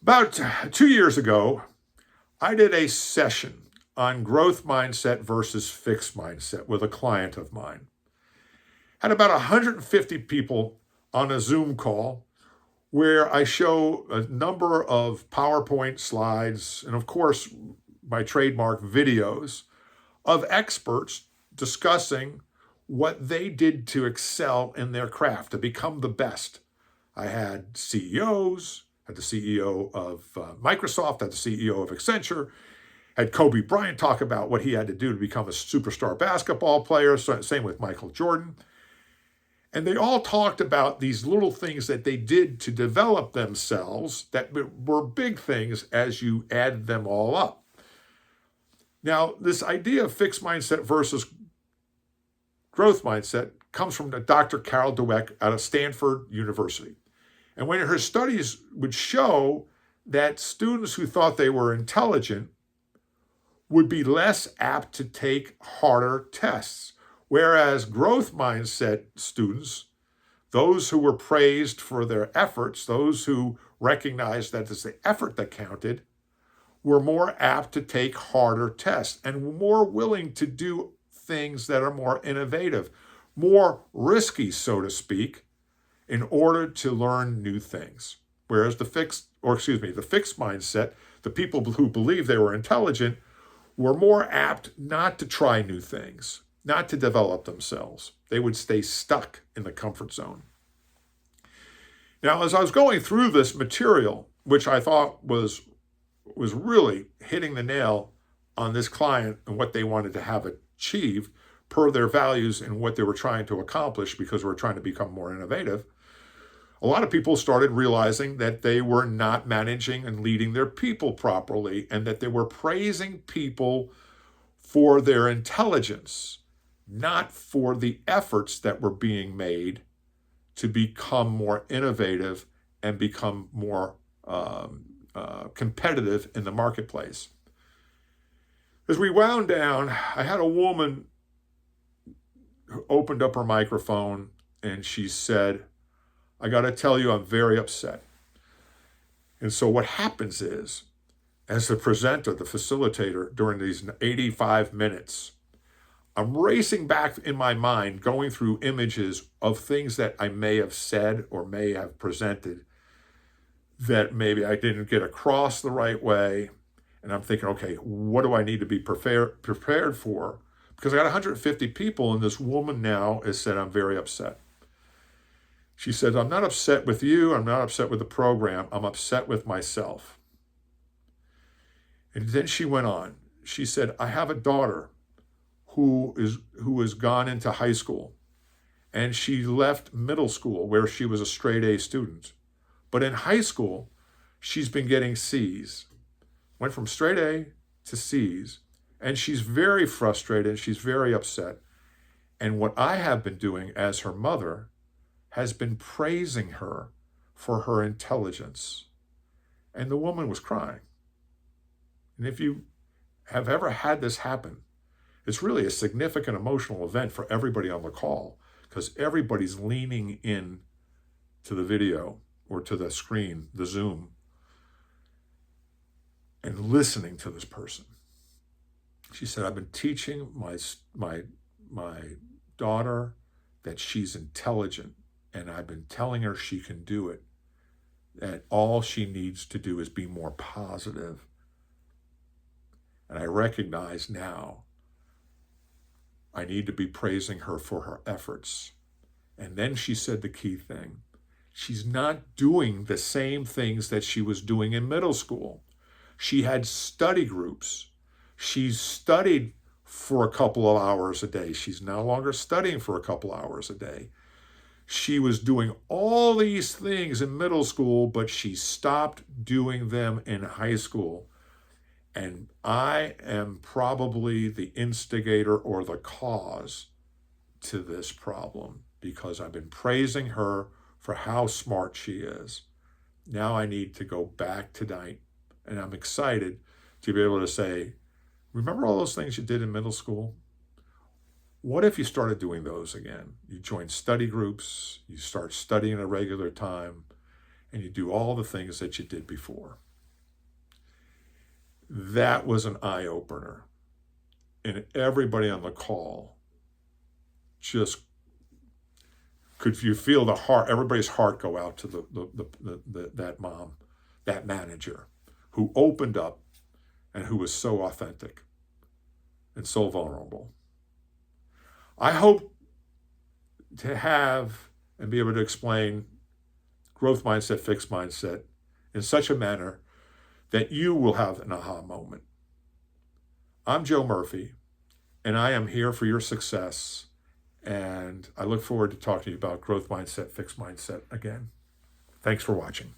About 2 years ago, I did a session on growth mindset versus fixed mindset with a client of mine. Had about 150 people on a Zoom call where I show a number of PowerPoint slides and, of course, my trademark videos of experts discussing what they did to excel in their craft, to become the best. I had CEOs, had the CEO of Microsoft, had the CEO of Accenture, had Kobe Bryant talk about what he had to do to become a superstar basketball player, same with Michael Jordan. And they all talked about these little things that they did to develop themselves that were big things as you add them all up. Now, this idea of fixed mindset versus growth mindset comes from Dr. Carol Dweck out of Stanford University. And when her studies would show that students who thought they were intelligent would be less apt to take harder tests, whereas growth mindset students, those who were praised for their efforts, those who recognized that it's the effort that counted, were more apt to take harder tests and more willing to do things that are more innovative, more risky, so to speak, in order to learn new things. Whereas the fixed mindset, the people who believed they were intelligent, were more apt not to try new things, not to develop themselves. They would stay stuck in the comfort zone. Now, as I was going through this material, which I thought was really hitting the nail on this client and what they wanted to have achieved per their values and what they were trying to accomplish, because we're trying to become more innovative, a lot of people started realizing that they were not managing and leading their people properly, and that they were praising people for their intelligence, not for the efforts that were being made to become more innovative and become more competitive in the marketplace. As we wound down, I had a woman who opened up her microphone and she said, "I got to tell you, I'm very upset." And so what happens is, as the presenter, the facilitator, during these 85 minutes, I'm racing back in my mind, going through images of things that I may have said or may have presented that maybe I didn't get across the right way. And I'm thinking, okay, what do I need to be prepared for? Because I got 150 people, and this woman now has said, "I'm very upset." She said, "I'm not upset with you. I'm not upset with the program. I'm upset with myself." And then she went on. She said, "I have a daughter who has gone into high school, and she left middle school where she was a straight A student. But in high school, she's been getting C's. Went from straight A to C's, and she's very frustrated. She's very upset. And what I have been doing as her mother has been praising her for her intelligence." And the woman was crying. And if you have ever had this happen, it's really a significant emotional event for everybody on the call, because everybody's leaning in to the video or to the screen, the Zoom, and listening to this person. She said, "I've been teaching my daughter that she's intelligent, and I've been telling her she can do it, that all she needs to do is be more positive. And I recognize now I need to be praising her for her efforts." And then she said the key thing. She's not doing the same things that she was doing in middle school. She had study groups. She studied for a couple of hours a day. She's no longer studying for a couple hours a day. She was doing all these things in middle school, but she stopped doing them in high school. And I am probably the instigator or the cause to this problem, because I've been praising her for how smart she is. Now I need to go back tonight, and I'm excited to be able to say, "Remember all those things you did in middle school? What if you started doing those again? You join study groups, you start studying at a regular time, and you do all the things that you did before." That was an eye-opener. And everybody on the call just could you feel the heart, everybody's heart go out to that mom, that manager who opened up and who was so authentic and so vulnerable. I hope to have and be able to explain growth mindset, fixed mindset in such a manner that you will have an aha moment. I'm Joe Murphy, and I am here for your success. And I look forward to talking to you about growth mindset, fixed mindset again. Thanks for watching.